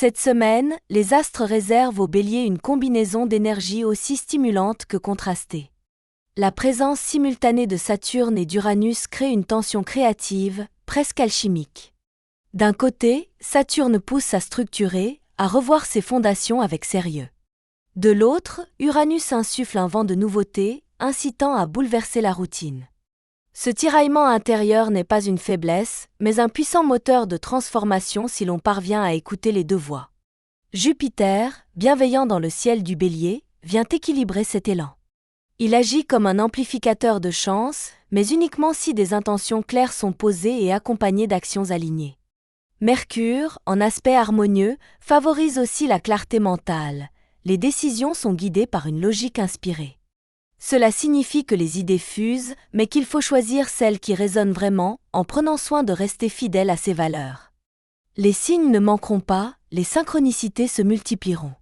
Cette semaine, les astres réservent au Bélier une combinaison d'énergie aussi stimulante que contrastée. La présence simultanée de Saturne et d'Uranus crée une tension créative, presque alchimique. D'un côté, Saturne pousse à structurer, à revoir ses fondations avec sérieux. De l'autre, Uranus insuffle un vent de nouveauté, incitant à bouleverser la routine. Ce tiraillement intérieur n'est pas une faiblesse, mais un puissant moteur de transformation si l'on parvient à écouter les deux voix. Jupiter, bienveillant dans le ciel du Bélier, vient équilibrer cet élan. Il agit comme un amplificateur de chance, mais uniquement si des intentions claires sont posées et accompagnées d'actions alignées. Mercure, en aspect harmonieux, favorise aussi la clarté mentale. Les décisions sont guidées par une logique inspirée. Cela signifie que les idées fusent, mais qu'il faut choisir celles qui résonnent vraiment, en prenant soin de rester fidèle à ses valeurs. Les signes ne manqueront pas, les synchronicités se multiplieront.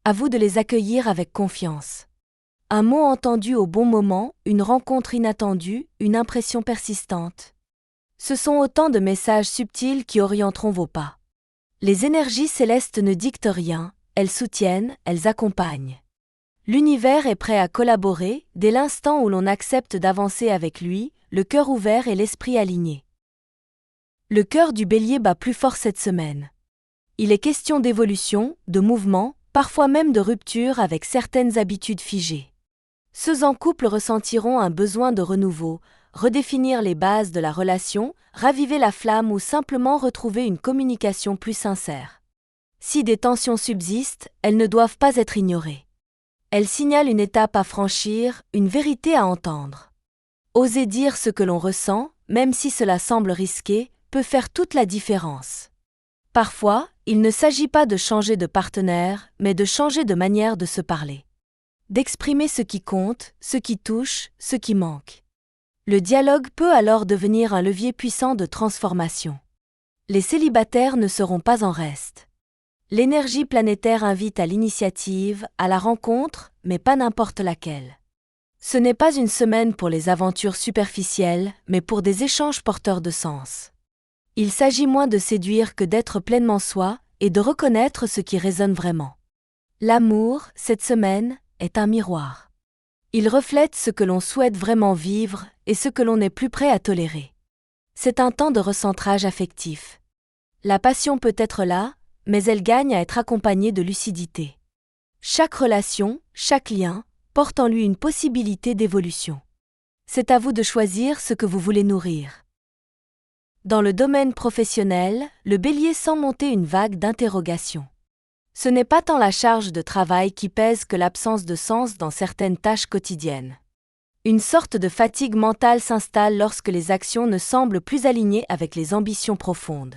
À vous de les accueillir avec confiance. Un mot entendu au bon moment, une rencontre inattendue, une impression persistante. Ce sont autant de messages subtils qui orienteront vos pas. Les énergies célestes ne dictent rien, elles soutiennent, elles accompagnent. L'univers est prêt à collaborer dès l'instant où l'on accepte d'avancer avec lui, le cœur ouvert et l'esprit aligné. Le cœur du Bélier bat plus fort cette semaine. Il est question d'évolution, de mouvement, parfois même de rupture avec certaines habitudes figées. Ceux en couple ressentiront un besoin de renouveau, redéfinir les bases de la relation, raviver la flamme ou simplement retrouver une communication plus sincère. Si des tensions subsistent, elles ne doivent pas être ignorées. Elles signalent une étape à franchir, une vérité à entendre. Oser dire ce que l'on ressent, même si cela semble risqué, peut faire toute la différence. Parfois, il ne s'agit pas de changer de partenaire, mais de changer de manière de se parler. D'exprimer ce qui compte, ce qui touche, ce qui manque. Le dialogue peut alors devenir un levier puissant de transformation. Les célibataires ne seront pas en reste. L'énergie planétaire invite à l'initiative, à la rencontre, mais pas n'importe laquelle. Ce n'est pas une semaine pour les aventures superficielles, mais pour des échanges porteurs de sens. Il s'agit moins de séduire que d'être pleinement soi et de reconnaître ce qui résonne vraiment. L'amour, cette semaine, est un miroir. Il reflète ce que l'on souhaite vraiment vivre et ce que l'on n'est plus prêt à tolérer. C'est un temps de recentrage affectif. La passion peut être là, mais elle gagne à être accompagnée de lucidité. Chaque relation, chaque lien, porte en lui une possibilité d'évolution. C'est à vous de choisir ce que vous voulez nourrir. Dans le domaine professionnel, le Bélier sent monter une vague d'interrogations. Ce n'est pas tant la charge de travail qui pèse que l'absence de sens dans certaines tâches quotidiennes. Une sorte de fatigue mentale s'installe lorsque les actions ne semblent plus alignées avec les ambitions profondes.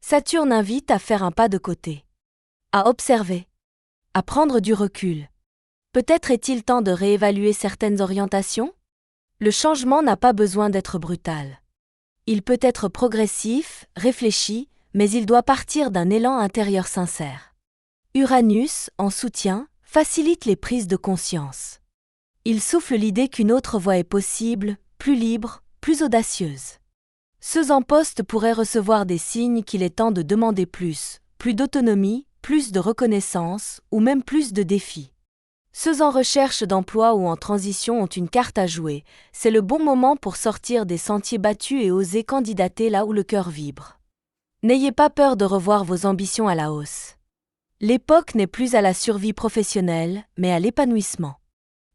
Saturne invite à faire un pas de côté, à observer, à prendre du recul. Peut-être est-il temps de réévaluer certaines orientations ? Le changement n'a pas besoin d'être brutal. Il peut être progressif, réfléchi, mais il doit partir d'un élan intérieur sincère. Uranus, en soutien, facilite les prises de conscience. Il souffle l'idée qu'une autre voie est possible, plus libre, plus audacieuse. Ceux en poste pourraient recevoir des signes qu'il est temps de demander plus d'autonomie, plus de reconnaissance ou même plus de défis. Ceux en recherche d'emploi ou en transition ont une carte à jouer, c'est le bon moment pour sortir des sentiers battus et oser candidater là où le cœur vibre. N'ayez pas peur de revoir vos ambitions à la hausse. L'époque n'est plus à la survie professionnelle, mais à l'épanouissement.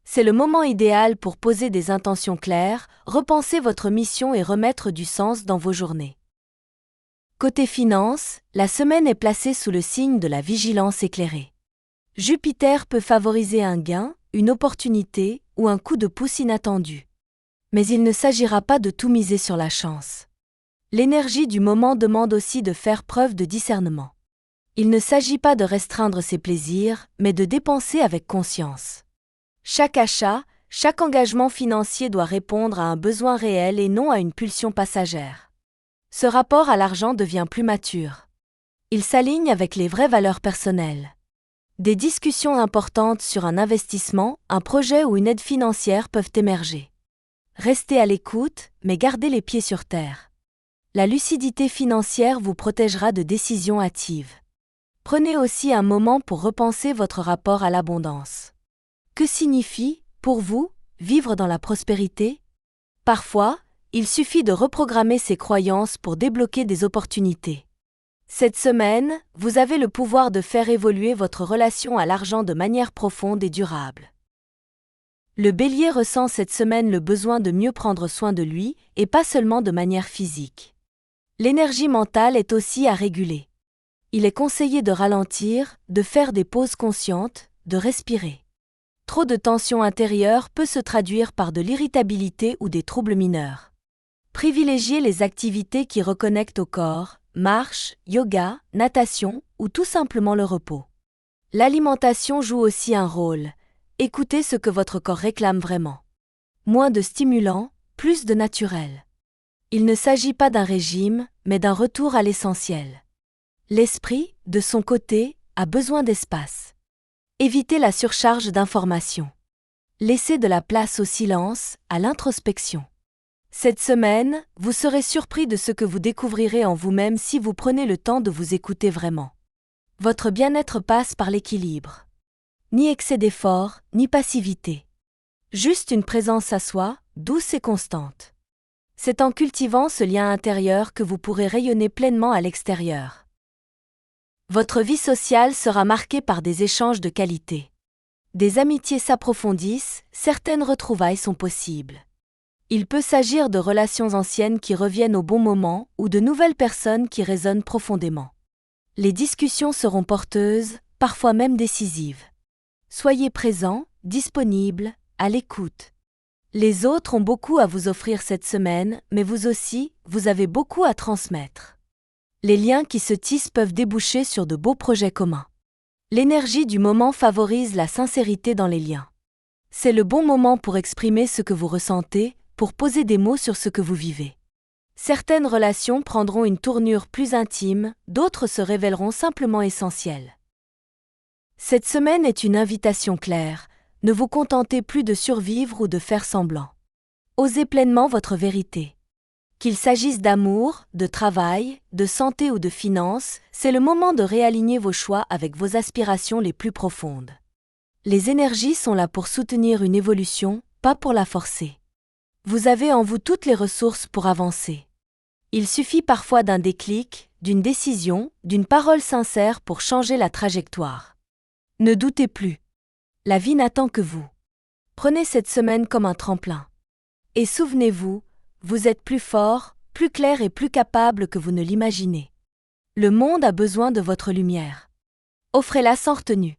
C'est le moment idéal pour poser des intentions claires, repenser votre mission et remettre du sens dans vos journées. Côté finance, la semaine est placée sous le signe de la vigilance éclairée. Jupiter peut favoriser un gain, une opportunité ou un coup de pouce inattendu. Mais il ne s'agira pas de tout miser sur la chance. L'énergie du moment demande aussi de faire preuve de discernement. Il ne s'agit pas de restreindre ses plaisirs, mais de dépenser avec conscience. Chaque achat, chaque engagement financier doit répondre à un besoin réel et non à une pulsion passagère. Ce rapport à l'argent devient plus mature. Il s'aligne avec les vraies valeurs personnelles. Des discussions importantes sur un investissement, un projet ou une aide financière peuvent émerger. Restez à l'écoute, mais gardez les pieds sur terre. La lucidité financière vous protégera de décisions hâtives. Prenez aussi un moment pour repenser votre rapport à l'abondance. Que signifie, pour vous, vivre dans la prospérité? Parfois, il suffit de reprogrammer ses croyances pour débloquer des opportunités. Cette semaine, vous avez le pouvoir de faire évoluer votre relation à l'argent de manière profonde et durable. Le Bélier ressent cette semaine le besoin de mieux prendre soin de lui, et pas seulement de manière physique. L'énergie mentale est aussi à réguler. Il est conseillé de ralentir, de faire des pauses conscientes, de respirer. Trop de tension intérieure peut se traduire par de l'irritabilité ou des troubles mineurs. Privilégiez les activités qui reconnectent au corps, marche, yoga, natation ou tout simplement le repos. L'alimentation joue aussi un rôle. Écoutez ce que votre corps réclame vraiment. Moins de stimulants, plus de naturel. Il ne s'agit pas d'un régime, mais d'un retour à l'essentiel. L'esprit, de son côté, a besoin d'espace. Évitez la surcharge d'informations. Laissez de la place au silence, à l'introspection. Cette semaine, vous serez surpris de ce que vous découvrirez en vous-même si vous prenez le temps de vous écouter vraiment. Votre bien-être passe par l'équilibre. Ni excès d'effort, ni passivité. Juste une présence à soi, douce et constante. C'est en cultivant ce lien intérieur que vous pourrez rayonner pleinement à l'extérieur. Votre vie sociale sera marquée par des échanges de qualité. Des amitiés s'approfondissent, certaines retrouvailles sont possibles. Il peut s'agir de relations anciennes qui reviennent au bon moment ou de nouvelles personnes qui résonnent profondément. Les discussions seront porteuses, parfois même décisives. Soyez présent, disponible, à l'écoute. Les autres ont beaucoup à vous offrir cette semaine, mais vous aussi, vous avez beaucoup à transmettre. Les liens qui se tissent peuvent déboucher sur de beaux projets communs. L'énergie du moment favorise la sincérité dans les liens. C'est le bon moment pour exprimer ce que vous ressentez, pour poser des mots sur ce que vous vivez. Certaines relations prendront une tournure plus intime, d'autres se révéleront simplement essentielles. Cette semaine est une invitation claire. Ne vous contentez plus de survivre ou de faire semblant. Osez pleinement votre vérité. Qu'il s'agisse d'amour, de travail, de santé ou de finances, c'est le moment de réaligner vos choix avec vos aspirations les plus profondes. Les énergies sont là pour soutenir une évolution, pas pour la forcer. Vous avez en vous toutes les ressources pour avancer. Il suffit parfois d'un déclic, d'une décision, d'une parole sincère pour changer la trajectoire. Ne doutez plus. La vie n'attend que vous. Prenez cette semaine comme un tremplin. Et souvenez-vous, vous êtes plus fort, plus clair et plus capable que vous ne l'imaginez. Le monde a besoin de votre lumière. Offrez-la sans retenue.